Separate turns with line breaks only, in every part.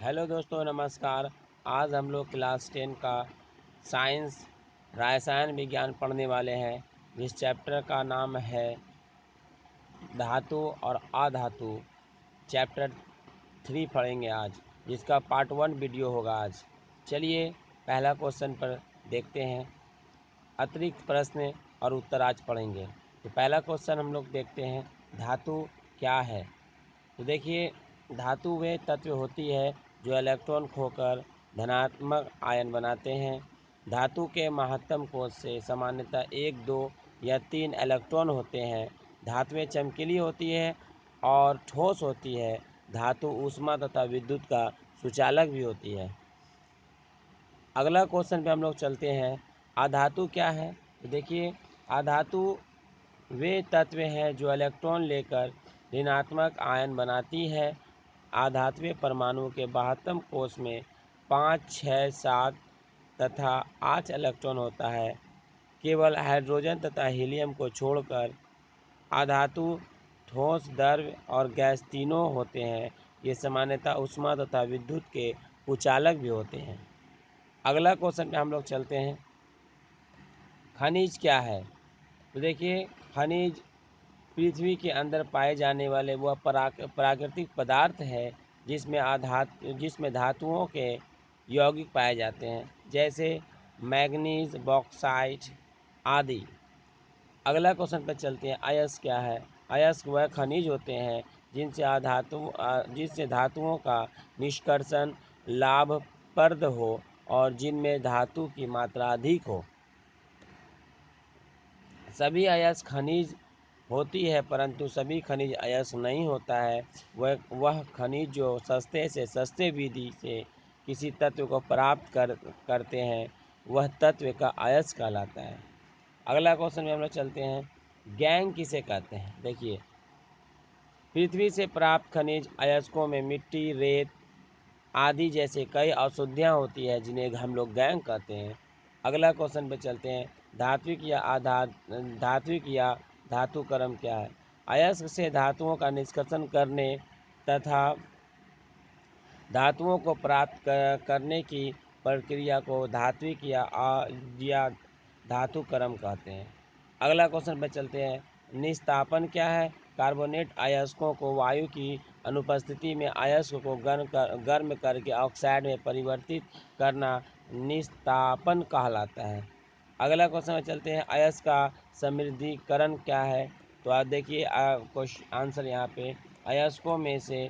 Hello दोस्तों, नमस्कार। आज हम लोग क्लास 10 का साइंस रसायन विज्ञान पढ़ने वाले हैं। जिस चैप्टर का नाम है धातु और अधातु। चैप्टर 3 पढ़ेंगे आज, जिसका पार्ट 1 वीडियो होगा आज। चलिए पहला क्वेश्चन पर देखते हैं। अतिरिक्त प्रश्न और उत्तर आज पढ़ेंगे। तो पहला क्वेश्चन हम लोग देखते हैं, धातु क्या है। तो देखिए, धातु वे तत्व होती है जो इलेक्ट्रॉन खोकर धनात्मक आयन बनाते हैं। धातु के महत्तम कोश से सामान्यतः 1, 2 या 3 इलेक्ट्रॉन होते हैं। धातुएं चमकीली होती है और ठोस होती है। धातु ऊष्मा तथा विद्युत का सुचालक भी होती है। अगला क्वेश्चन पे हम लोग चलते हैं, अधातु क्या है। तो देखिए, अधातु वे तत्व हैं जो इलेक्ट्रॉन लेकर ऋणात्मक आयन बनाती है। आधात्विक परमाणु के महत्तम कोश में 5, 6, 7 तथा 8 इलेक्ट्रॉन होता है। केवल हाइड्रोजन तथा हीलियम को छोड़कर अधातु ठोस, द्रव्य और गैस तीनों होते हैं। ये सामान्यतः ऊष्मा तथा विद्युत के कुचालक भी होते हैं। अगला क्वेश्चन पे हम लोग चलते हैं, खनिज क्या है। तो देखिए, खनिज पृथ्वी के अंदर पाए जाने वाले वह प्राकृतिक पदार्थ है जिसमें धातुओं के यौगिक पाए जाते हैं, जैसे मैग्नीज, बॉक्साइट आदि। अगला क्वेश्चन पर चलते हैं, अयस्क क्या है। अयस्क वह खनिज होते हैं जिससे धातुओं का निष्कर्षण लाभप्रद हो और जिनमें धातु की मात्रा अधिक हो। सभी अयस्क खनिज होती है, परंतु सभी खनिज अयस्क नहीं होता है। वह खनिज जो सस्ते से सस्ते विधि से किसी तत्व को प्राप्त करते हैं, वह तत्व का अयस्क कहलाता है। अगला क्वेश्चन में हम लोग चलते हैं, गैंग किसे कहते हैं। देखिए, पृथ्वी से प्राप्त खनिज अयस्कों में मिट्टी, रेत आदि जैसे कई अशुद्धियाँ होती है, जिन्हें हम लोग गैंग कहते हैं। अगला क्वेश्चन पे चलते हैं, धात्विक या धातु क्रम क्या है। अयस्क से धातुओं का निष्कर्षण करने तथा धातुओं को प्राप्त करने की प्रक्रिया को धात्विक या धातु क्रम कहते हैं। अगला क्वेश्चन पे चलते हैं, निस्तापन क्या है। कार्बोनेट अयस्कों को वायु की अनुपस्थिति में अयस्क को गर्म करके ऑक्साइड में परिवर्तित करना निस्तापन कहलाता है। अगला क्वेश्चन में चलते हैं, अयस्क का समृद्धिकरण क्या है। तो आप देखिए, आंसर यहाँ पे, अयस्कों में से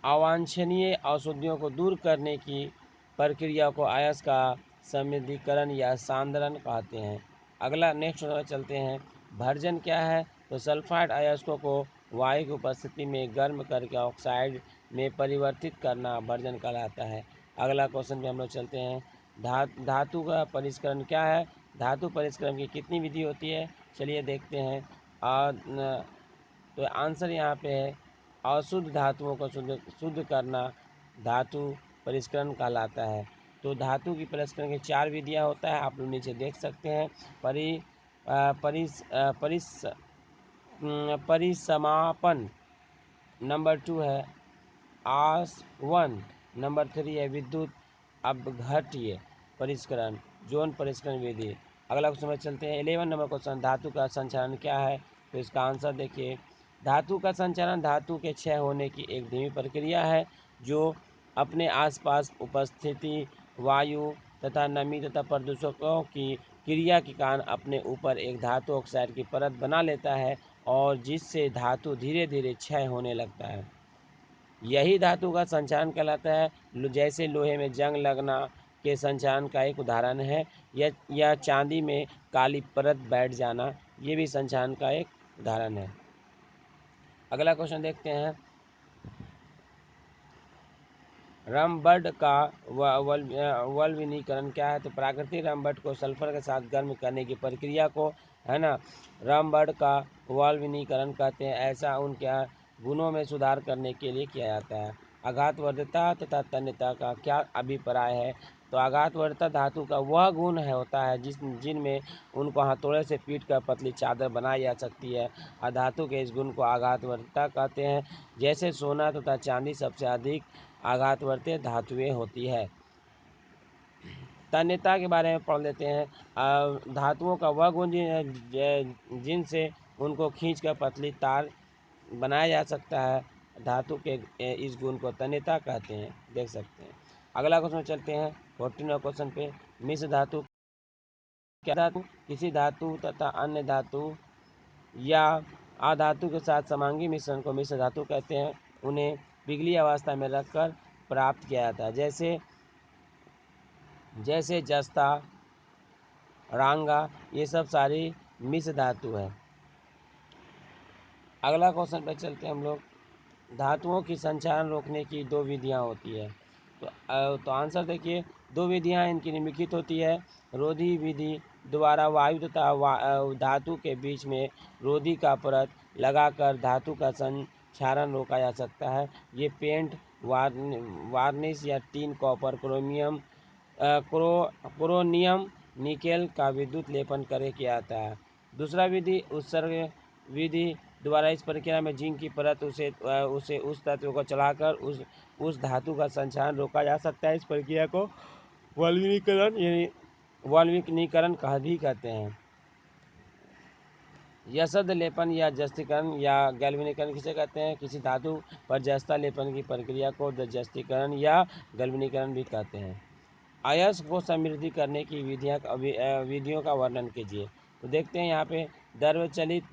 अवांछनीय अशुद्धियों को दूर करने की प्रक्रिया को अयस्क का समृद्धिकरण या सांद्रण कहते हैं। अगला नेक्स्ट चलते हैं, भर्जन क्या है। तो सल्फाइड अयस्कों को वायु की उपस्थिति में गर्म करके ऑक्साइड में परिवर्तित करना भर्जन कहलाता है। अगला क्वेश्चन पे हम लोग चलते हैं, धातु का परिष्करण क्या है। धातु परिष्करण की कितनी विधि होती है, चलिए देखते हैं। तो आंसर यहाँ पे है, अशुद्ध धातुओं को शुद्ध करना धातु परिष्करण कहलाता है। तो धातु की परिष्करण की 4 विधियाँ होता है, आप लोग नीचे देख सकते हैं। परिसमापन नंबर 2 है, आसवन नंबर 3 है, विद्युत अपघट्य परिष्करण, जोन परिष्करण विधि। अगला क्वेश्चन में चलते हैं, 11 नंबर क्वेश्चन, धातु का संचालन क्या है। तो इसका आंसर देखिए, धातु का संचालन धातु के क्षय होने की एक धीमी प्रक्रिया है, जो अपने आसपास उपस्थिति वायु तथा नमी तथा प्रदूषकों की क्रिया के कारण अपने ऊपर एक धातु ऑक्साइड की परत बना लेता है और जिससे धातु धीरे धीरे क्षय होने लगता है। यही धातु का संचालन कहलाता है। जैसे लोहे में जंग लगना के संचालन का एक उदाहरण है, या चांदी में काली परत बैठ जाना, ये भी संचालन का एक उदाहरण है। अगला क्वेश्चन देखते हैं, रमबर्ड का वल्वीनीकरण क्या है। तो प्राकृतिक रमबर्ड को सल्फर के साथ गर्म करने की प्रक्रिया को, है ना, रमबर्ड का वल्वीनीकरण कहते हैं। ऐसा उनके गुणों में सुधार करने के लिए किया जाता है। आघातवर्धता तथा तन्यता का क्या अभिप्राय है? तो आघातवर्धता धातु का वह गुण है होता है जिनमें उनको हथौड़े से पीट कर पतली चादर बनाई जा सकती है। धातु के इस गुण को आघातवर्धता कहते हैं। जैसे सोना तथा चांदी सबसे अधिक आघातवर्ती धातुएं होती है। तन्यता के बारे में पढ़ लेते हैं। धातुओं का वह गुण जिनसे उनको खींचकर पतली तार बनाया जा सकता है। धातु के इस गुण को तन्यता कहते हैं, देख सकते हैं। अगला क्वेश्चन चलते हैं 14वां क्वेश्चन पे। मिश्र धातु क्या? धातु किसी धातु तथा अन्य धातु या अधातु के साथ समांगी मिश्रण को मिश्र धातु कहते हैं। उन्हें पिघली अवस्था में रखकर प्राप्त किया जाता है। जैसे जस्ता, रांगा, ये सब सारी मिश्र धातु है। अगला क्वेश्चन पे चलते हैं हम लोग। धातुओं की संचारण रोकने की दो विधियां होती है। तो आंसर देखिए, दो विधियां इनकी निम्नलिखित होती है। रोधी विधि द्वारा वायु तथा धातु के बीच में रोधी का परत लगाकर धातु का संचारण रोका जा सकता है। ये पेंट, वार्निश या टीन, कॉपर, क्रोनियम, निकेल का विद्युत लेपन करके किया जाता है। दूसरा विधि उत्सर्ग विधि द्वारा इस प्रक्रिया में जिंक की परत उसे उस तत्व को चढ़ाकर उस धातु का संचारण रोका जा सकता है। इस प्रक्रिया को वल्कनीकरण कह भी कहते हैं। यशद लेपन या जस्तीकरण या गैल्वेनीकरण किसे कहते हैं? किसी धातु पर जस्ता लेपन की प्रक्रिया को जस्तीकरण या गैल्वेनीकरण भी कहते हैं। अयस्क को समृद्धि करने की विधियों का वर्णन कीजिए। तो देखते हैं यहाँ पे द्रव चलित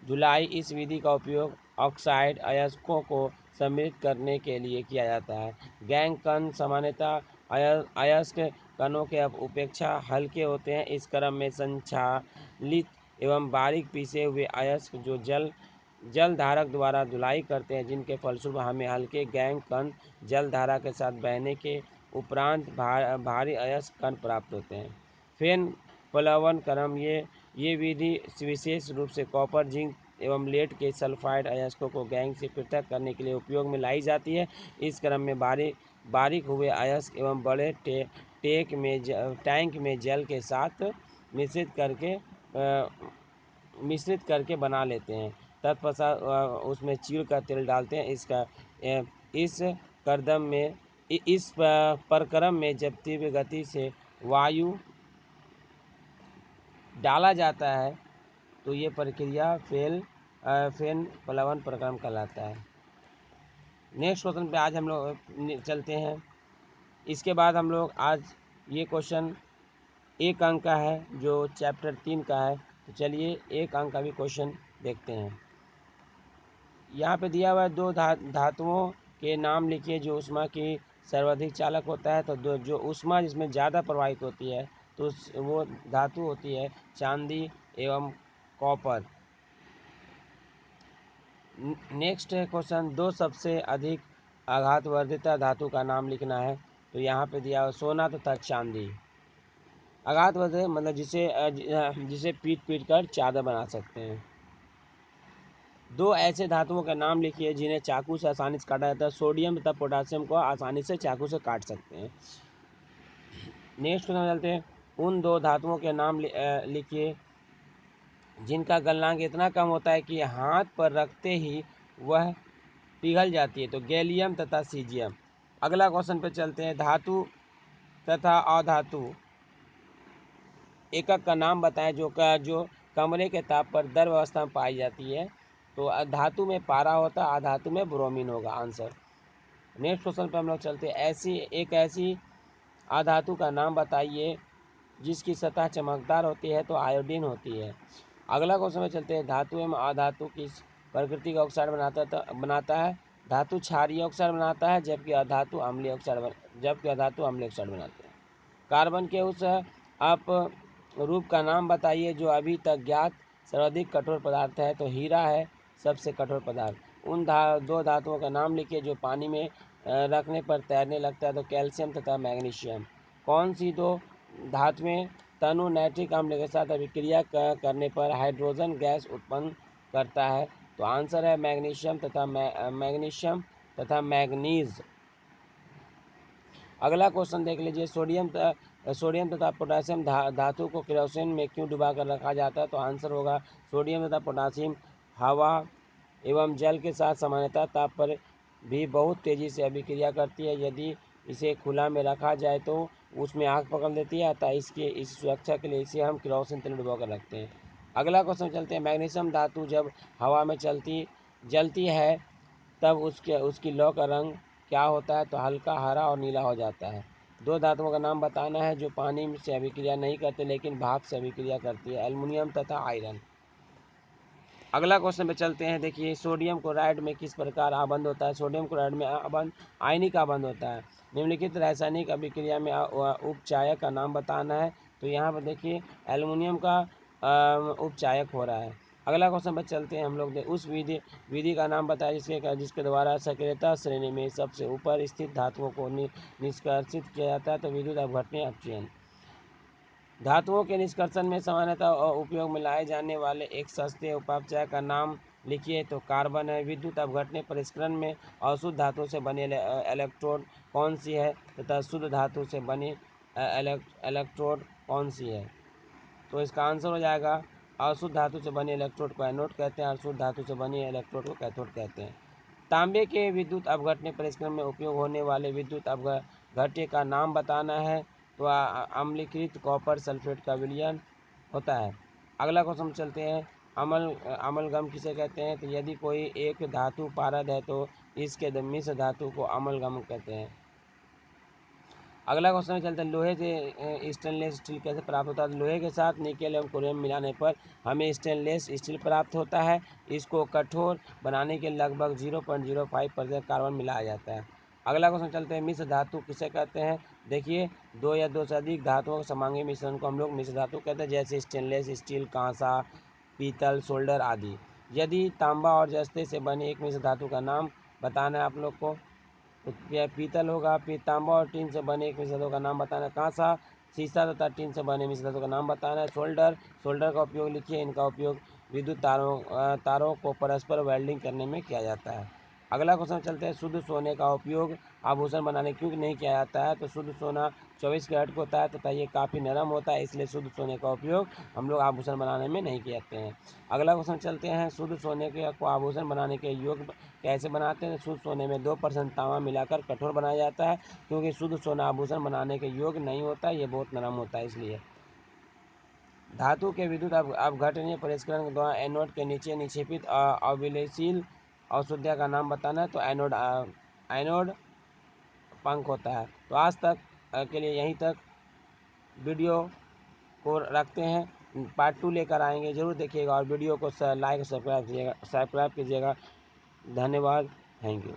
धुलाई। इस विधि का उपयोग ऑक्साइड अयस्कों को समृद्ध करने के लिए किया जाता है। गैंग कण सामान्यतः अयस्क कणों के अपेक्षा हल्के होते हैं। इस क्रम में संचालित एवं बारीक पीसे हुए अयस्क जो जल धारक द्वारा धुलाई करते हैं, जिनके फलस्वरूप हमें हल्के गैंग कण जल धारा के साथ बहने के उपरांत भारी अयस्क कण प्राप्त होते हैं। फेन प्लवन क्रम ये विधि विशेष रूप से कॉपर, जिंक एवं लेड के सल्फाइड अयस्कों को गैंग से पृथक करने के लिए उपयोग में लाई जाती है। इस क्रम में बारीक हुए अयस्क एवं बड़े टैंक में जल के साथ मिश्रित करके बना लेते हैं। तत्पश्चात उसमें चीड़ का तेल डालते हैं। इस प्रक्रम में जब तीव्र गति से वायु डाला जाता है तो ये प्रक्रिया फेन प्लवन प्रक्रम कहलाता है। नेक्स्ट क्वेश्चन पे आज हम लोग चलते हैं। इसके बाद हम लोग आज ये क्वेश्चन 1 अंक का है जो चैप्टर 3 का है। तो चलिए 1 अंक का भी क्वेश्चन देखते हैं। यहाँ पे दिया हुआ है दो धातुओं के नाम लिखिए जो ऊष्मा की सर्वाधिक चालक होता है। तो जो ऊष्मा जिसमें ज़्यादा प्रवाहित होती है तो वो धातु होती है चांदी एवं कॉपर। नेक्स्ट है क्वेश्चन, दो सबसे अधिक आघातवर्धित धातु का नाम लिखना है। तो यहाँ पे दिया सोना तथा चांदी। आघातवर्धित मतलब जिसे पीट कर चादर बना सकते हैं। दो ऐसे धातुओं का नाम लिखिए जिन्हें चाकू से आसानी से काटा जाता है। सोडियम तथा पोटासियम को आसानी से चाकू से काट सकते हैं। नेक्स्ट क्वेश्चन चलते हैं, उन दो धातुओं के नाम लिखिए जिनका गलनांक इतना कम होता है कि हाथ पर रखते ही वह पिघल जाती है। तो गैलियम तथा सीजियम। अगला क्वेश्चन पे चलते हैं, धातु तथा अधातु एकक का नाम बताएं जो कमरे के ताप पर द्रव अवस्था में पाई जाती है। तो धातु में पारा होता है, अधातु में ब्रोमीन होगा आंसर। नेक्स्ट क्वेश्चन पे हम लोग चलते हैं, ऐसी अधातु का नाम बताइए जिसकी सतह चमकदार होती है। तो आयोडीन होती है। अगला क्वेश्चन में चलते हैं, धातु एवं अधातु किस प्रकृति का ऑक्साइड बनाता है? धातु क्षारीय ऑक्साइड बनाता है, जबकि अधातु अम्लीय ऑक्साइड बनाते हैं। कार्बन के उस रूप का नाम बताइए जो अभी तक ज्ञात सर्वाधिक कठोर पदार्थ है। तो हीरा है सबसे कठोर पदार्थ। उन दो धातुओं का नाम लिखिए जो पानी में रखने पर तैरने लगता है। तो कैल्शियम तथा मैग्नीशियम। कौन सी दो धातुएं तनु नाइट्रिक अम्ल के साथ अभिक्रिया करने पर हाइड्रोजन गैस उत्पन्न करता है? तो आंसर है मैग्नीशियम तथा मैग्नीशियम तथा मैग्नीज। अगला क्वेश्चन देख लीजिए, सोडियम तथा पोटासियम धातु को केरोसिन में क्यों डुबा कर रखा जाता है? तो आंसर होगा सोडियम तथा पोटासियम हवा एवं जल के साथ सामान्यतः ताप पर भी बहुत तेज़ी से अभिक्रिया करती है। यदि इसे खुला में रखा जाए तो उसमें आग पकड़ लेती है, अतः इस सुरक्षा के लिए इसे हम केरोसिन तेल में डुबा कर रखते हैं। अगला क्वेश्चन चलते हैं, मैग्नीशियम धातु जब हवा में जलती है तब उसकी लौ का रंग क्या होता है? तो हल्का हरा और नीला हो जाता है। दो धातुओं का नाम बताना है जो पानी से अभिक्रिया नहीं करते लेकिन भाप से अभिक्रिया करती है, एल्युमिनियम तथा आयरन। अगला क्वेश्चन पे चलते हैं, देखिए सोडियम क्लोराइड में किस प्रकार आबंध होता है? सोडियम क्लोराइड में आबंध आयनिक आबंध होता है। निम्नलिखित रासायनिक अभिक्रिया में उपचायक का नाम बताना है। तो यहाँ पर देखिए एल्युमिनियम का उपचायक हो रहा है। अगला क्वेश्चन पर चलते हैं हम लोग, उस विधि का नाम बताया जिसके द्वारा सक्रियता श्रेणी में सबसे ऊपर स्थित धातुओं को निष्कर्षित किया जाता है। तो विद्युत अपघटन अपचयन। धातुओं के निष्कर्षण में सामान्यतः उपयोग में लाए जाने वाले एक सस्ते उपापचय का नाम लिखिए। तो कार्बन है। विद्युत अपघटन परिष्करण में अशुद्ध धातु से बनी इलेक्ट्रोड कौन सी है तथा शुद्ध धातु से बनी इलेक्ट्रोड कौन सी है? तो इसका आंसर हो जाएगा अशुद्ध धातु से बनी इलेक्ट्रोड को एनोड कहते हैं और शुद्ध धातु से बनी इलेक्ट्रोड को कैथोड कहते हैं। तांबे के विद्युत अपघटन परिष्करण में उपयोग होने वाले विद्युत अपघट्य का नाम बताना है। तो अम्लीकृत कॉपर सल्फेट का विलयन होता है। अगला क्वेश्चन चलते हैं, अमलगम किसे कहते हैं? तो यदि कोई एक धातु पारद है तो इसके मिश्र धातु को अमलगम कहते हैं। अगला क्वेश्चन चलते हैं, लोहे से स्टेनलेस स्टील कैसे प्राप्त होता है? तो लोहे के साथ निकेल एवं क्रोमियम मिलाने पर हमें स्टेनलेस स्टील प्राप्त होता है। इसको कठोर बनाने के लगभग 0.05% कार्बन मिलाया जाता है। अगला क्वेश्चन चलते हैं, मिश्र धातु किसे कहते हैं? देखिए दो या दो से अधिक धातुओं के समांगी मिश्रण को हम लोग मिश्र धातु कहते हैं, जैसे स्टेनलेस स्टील, कांसा, पीतल, सोल्डर आदि। यदि तांबा और जस्ते से बने एक मिश्र धातु का नाम बताना है आप लोग को, तो पीतल होगा। फिर तांबा और टीन से बने एक मिश्र धातु का नाम बताना है कांसा, शीशा तथा टीन से बने मिश्र धातु का नाम बताना है सोल्डर का उपयोग लिखिए। इनका उपयोग विद्युत तारों को परस्पर वेल्डिंग करने में किया जाता है। अगला क्वेश्चन चलते हैं, शुद्ध सोने का उपयोग आभूषण बनाने क्यों नहीं किया जाता है? तो शुद्ध सोना 24 कैरेट का होता है तथा ये काफ़ी नरम होता है, इसलिए शुद्ध सोने का उपयोग हम लोग आभूषण बनाने में नहीं करते हैं। अगला क्वेश्चन चलते हैं, शुद्ध सोने को आभूषण बनाने के योग्य कैसे बनाते हैं? शुद्ध सोने में 2% तांबा मिलाकर कठोर बनाया जाता है, क्योंकि शुद्ध सोना आभूषण बनाने के योग्य नहीं होता, ये बहुत नरम होता है इसलिए। धातु के विद्युत अपघटनीय परिष्करण के द्वारा एनोड के नीचे निक्षेपित अविलयशील अशुद्धिया का नाम बताना है। तो एनोड पंख होता है। तो आज तक के लिए यहीं तक वीडियो को रखते हैं। पार्ट 2 लेकर आएंगे, ज़रूर देखिएगा और वीडियो को लाइक सब्सक्राइब कीजिएगा। धन्यवाद, थैंक यू।